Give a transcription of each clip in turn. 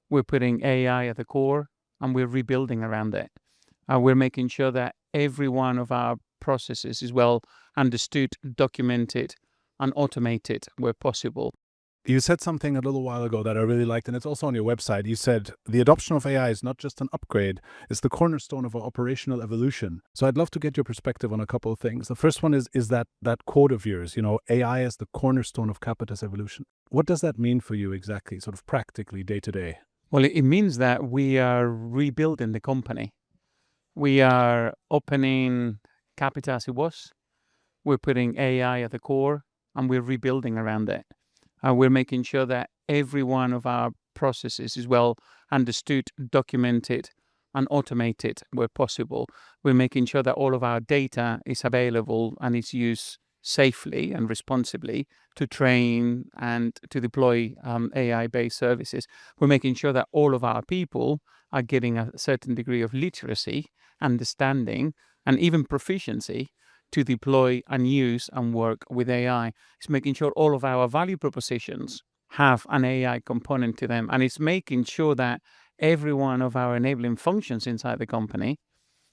We're putting AI at the core, and we're rebuilding around it. We're making sure that every one of our processes is well understood, documented, and automated where possible. You said something a little while ago that I really liked, and it's also on your website. You said the adoption of AI is not just an upgrade, it's the cornerstone of our operational evolution. So I'd love to get your perspective on a couple of things. The first one is that quote of yours, AI as the cornerstone of Capita's evolution. What does that mean for you exactly, sort of practically day to day? Well, it means that we are rebuilding the company. We are opening Capita as it was. We're putting AI at the core, and we're rebuilding around it. We're making sure that every one of our processes is well understood, documented, and automated where possible. We're making sure that all of our data is available and is used safely and responsibly to train and to deploy AI-based services. We're making sure that all of our people are getting a certain degree of literacy, understanding, and even proficiency to deploy and use and work with AI. It's making sure all of our value propositions have an AI component to them. And it's making sure that every one of our enabling functions inside the company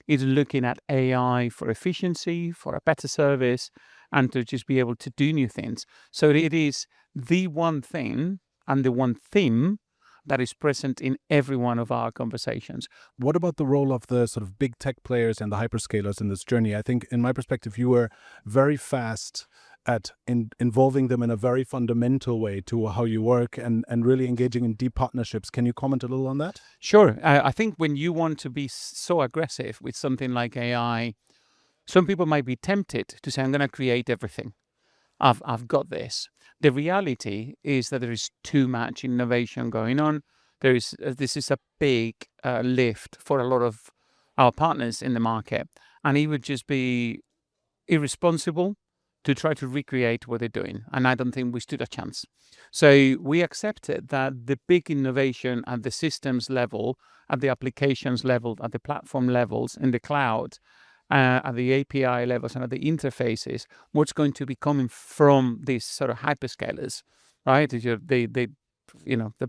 is looking at AI for efficiency, for a better service, and to just be able to do new things. So it is the one thing and the one theme that is present in every one of our conversations. What about the role of the sort of big tech players and the hyperscalers in this journey? I think, in my perspective, you were very fast at involving them in a very fundamental way to how you work and really engaging in deep partnerships. Can you comment a little on that? Sure. I think when you want to be so aggressive with something like AI, some people might be tempted to say, I'm going to create everything. I've got this. The reality is that there is too much innovation going on. This is a big lift for a lot of our partners in the market, and it would just be irresponsible to try to recreate what they're doing. And I don't think we stood a chance. So we accepted that the big innovation at the systems level, at the applications level, at the platform levels, in the cloud, at the API levels and at the interfaces, what's going to be coming from these sort of hyperscalers, right? The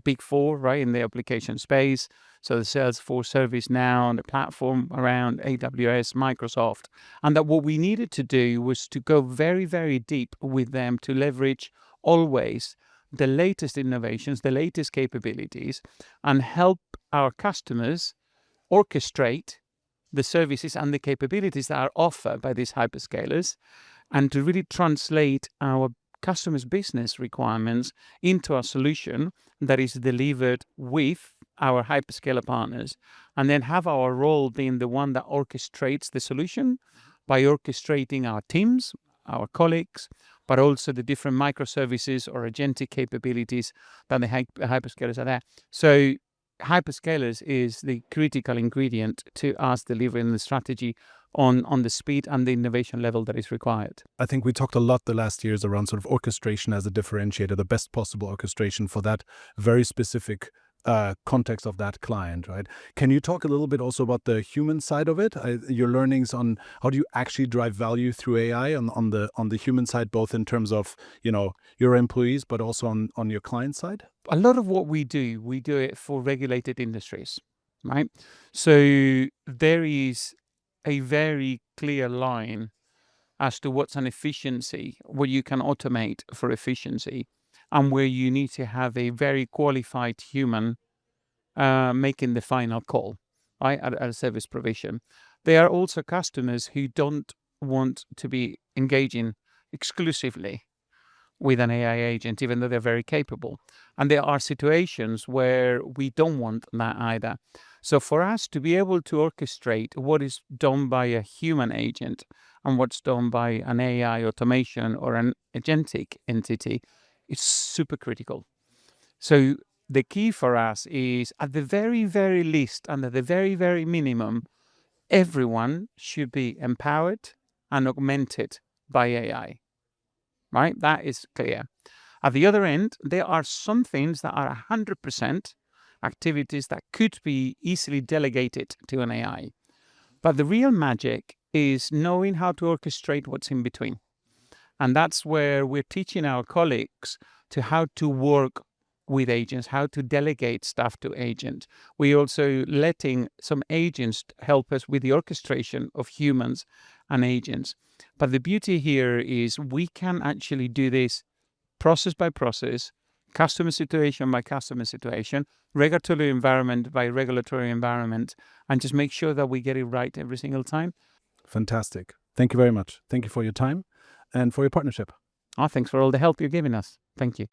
big four, right, in the application space. So the Salesforce, ServiceNow, and the platform around AWS, Microsoft. And that what we needed to do was to go very, very deep with them to leverage always the latest innovations, the latest capabilities, and help our customers orchestrate the services and the capabilities that are offered by these hyperscalers, and to really translate our customers' business requirements into a solution that is delivered with our hyperscaler partners, and then have our role being the one that orchestrates the solution by orchestrating our teams, our colleagues, but also the different microservices or agentic capabilities that the hyperscalers are there. So hyperscalers is the critical ingredient to us delivering the strategy on the speed and the innovation level that is required. I think we talked a lot the last years around sort of orchestration as a differentiator, the best possible orchestration for that very specific context of that client, right? Can you talk a little bit also about the human side of it? Your learnings on how do you actually drive value through AI on the human side, both in terms of your employees, but also on your client side? A lot of what we do it for regulated industries, right? So there is a very clear line as to what's an efficiency, what you can automate for efficiency, and where you need to have a very qualified human making the final call, right, at a service provision. There are also customers who don't want to be engaging exclusively with an AI agent, even though they're very capable. And there are situations where we don't want that either. So for us to be able to orchestrate what is done by a human agent and what's done by an AI automation or an agentic entity is super critical. So the key for us is, at the very, very least, and at the very, very minimum, everyone should be empowered and augmented by AI. Right? That is clear. At the other end, there are some things that are 100% activities that could be easily delegated to an AI. But the real magic is knowing how to orchestrate what's in between. And that's where we're teaching our colleagues to how to work with agents, how to delegate stuff to agents. We also letting some agents help us with the orchestration of humans and agents. But the beauty here is we can actually do this process by process, customer situation by customer situation, regulatory environment by regulatory environment, and just make sure that we get it right every single time. Fantastic. Thank you very much. Thank you for your time and for your partnership. Thanks for all the help you're giving us. Thank you.